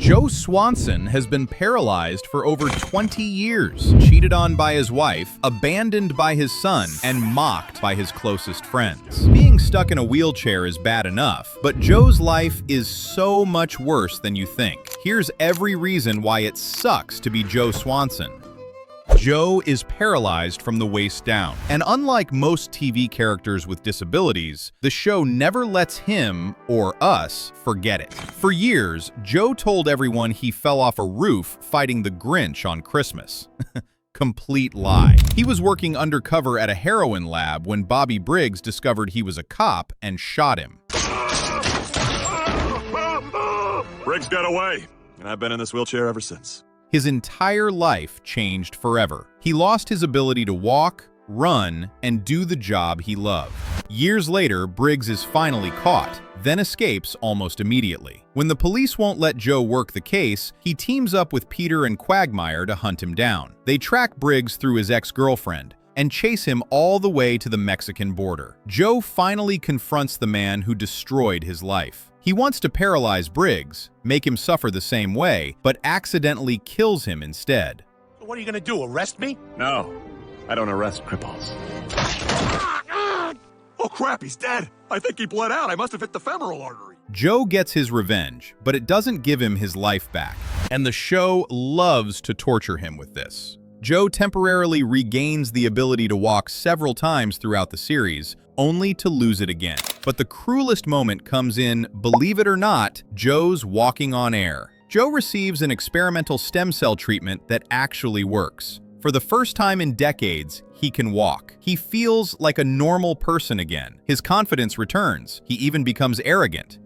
Joe Swanson has been paralyzed for over 20 years, cheated on by his wife, abandoned by his son, and mocked by his closest friends. Being stuck in a wheelchair is bad enough, but Joe's life is so much worse than you think. Here's every reason why it sucks to be Joe Swanson. Joe is paralyzed from the waist down, and unlike most TV characters with disabilities, the show never lets him, or us, forget it. For years, Joe told everyone he fell off a roof fighting the Grinch on Christmas. Complete lie. He was working undercover at a heroin lab when Bobby Briggs discovered he was a cop and shot him. Briggs got away, and I've been in this wheelchair ever since. His entire life changed forever. He lost his ability to walk, run, and do the job he loved. Years later, Briggs is finally caught, then escapes almost immediately. When the police won't let Joe work the case, he teams up with Peter and Quagmire to hunt him down. They track Briggs through his ex-girlfriend and chase him all the way to the Mexican border. Joe finally confronts the man who destroyed his life. He wants to paralyze Briggs, make him suffer the same way, but accidentally kills him instead. What are you gonna do, arrest me? No, I don't arrest cripples. Oh crap, he's dead! I think he bled out. I must have hit the femoral artery. Joe gets his revenge, but it doesn't give him his life back, and the show loves to torture him with this. Joe temporarily regains the ability to walk several times throughout the series, only to lose it again. But the cruelest moment comes in, believe it or not, Joe's walking on air. Joe receives an experimental stem cell treatment that actually works. For the first time in decades, he can walk. He feels like a normal person again. His confidence returns. He even becomes arrogant.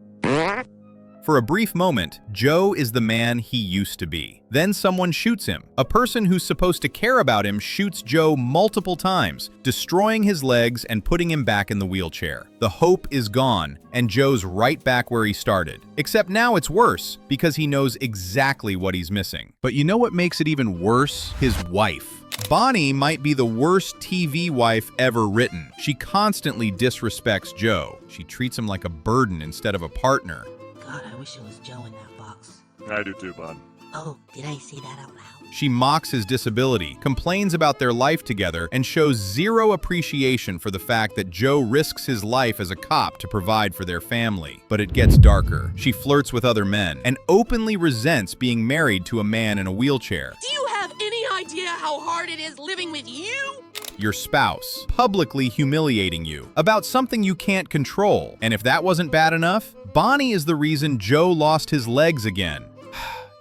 For a brief moment, Joe is the man he used to be. Then someone shoots him. A person who's supposed to care about him shoots Joe multiple times, destroying his legs and putting him back in the wheelchair. The hope is gone, and Joe's right back where he started. Except now it's worse, because he knows exactly what he's missing. But you know what makes it even worse? His wife. Bonnie might be the worst TV wife ever written. She constantly disrespects Joe. She treats him like a burden instead of a partner. God, I wish it was Joe in that box. I do too, bud. Oh, did I say that out loud? She mocks his disability, complains about their life together, and shows zero appreciation for the fact that Joe risks his life as a cop to provide for their family. But it gets darker. She flirts with other men and openly resents being married to a man in a wheelchair. Do you have any idea how hard it is living with you? Your spouse, publicly humiliating you about something you can't control. And if that wasn't bad enough, Bonnie is the reason Joe lost his legs again.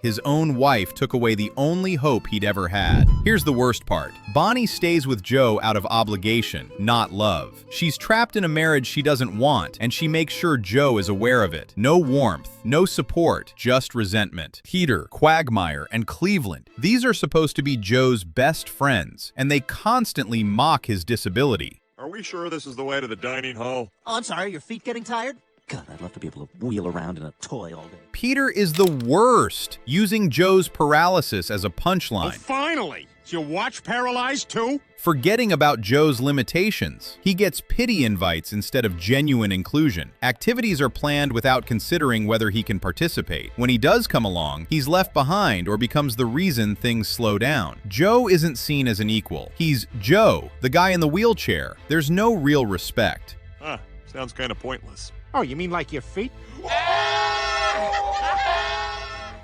His own wife took away the only hope he'd ever had. Here's the worst part. Bonnie stays with Joe out of obligation, not love. She's trapped in a marriage she doesn't want, and she makes sure Joe is aware of it. No warmth, no support, just resentment. Peter, Quagmire, and Cleveland. These are supposed to be Joe's best friends, and they constantly mock his disability. Are we sure this is the way to the dining hall? Oh, I'm sorry, your feet getting tired? God, I'd love to be able to wheel around in a toy all day. Peter is the worst, using Joe's paralysis as a punchline. Oh, finally! Is your watch paralyzed too? Forgetting about Joe's limitations. He gets pity invites instead of genuine inclusion. Activities are planned without considering whether he can participate. When he does come along, he's left behind or becomes the reason things slow down. Joe isn't seen as an equal. He's Joe, the guy in the wheelchair. There's no real respect. Huh, sounds kind of pointless. Oh, you mean like your feet?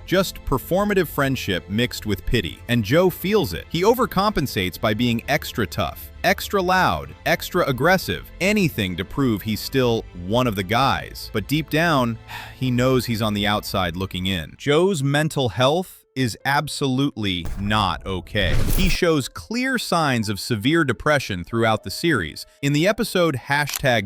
Just performative friendship mixed with pity, and Joe feels it. He overcompensates by being extra tough, extra loud, extra aggressive, anything to prove he's still one of the guys. But deep down, he knows he's on the outside looking in. Joe's mental health is absolutely not okay. He shows clear signs of severe depression throughout the series. In the episode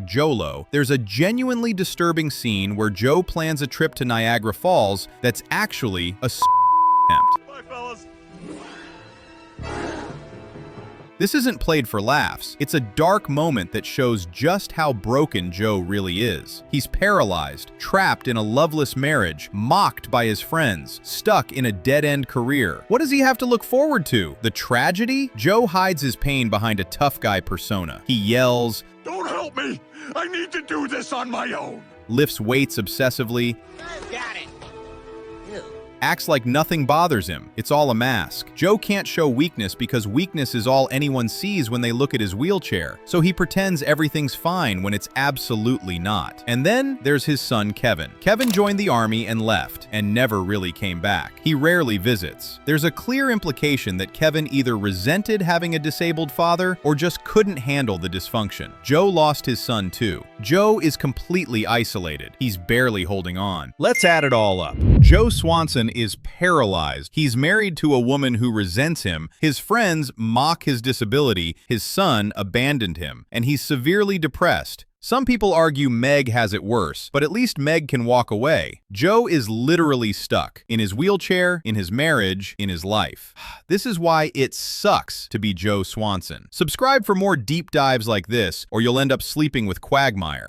#JOLO, there's a genuinely disturbing scene where Joe plans a trip to Niagara Falls that's actually a attempt. Bye, fellas. This isn't played for laughs. It's a dark moment that shows just how broken Joe really is. He's paralyzed, trapped in a loveless marriage, mocked by his friends, stuck in a dead-end career. What does he have to look forward to? The tragedy? Joe hides his pain behind a tough guy persona. He yells, Don't help me! I need to do this on my own! lifts weights obsessively, I've got it. Ew, acts like nothing bothers him. It's all a mask. Joe can't show weakness because weakness is all anyone sees when they look at his wheelchair, so he pretends everything's fine when it's absolutely not. And then there's his son Kevin. Kevin joined the army and left, and never really came back. He rarely visits. There's a clear implication that Kevin either resented having a disabled father or just couldn't handle the dysfunction. Joe lost his son too. Joe is completely isolated. He's barely holding on. Let's add it all up. Joe Swanson is paralyzed. He's married to a woman who resents him. His friends mock his disability. His son abandoned him, and he's severely depressed. Some people argue Meg has it worse, but at least Meg can walk away. Joe is literally stuck in his wheelchair, in his marriage, in his life. This is why it sucks to be Joe Swanson. Subscribe for more deep dives like this, or you'll end up sleeping with Quagmire.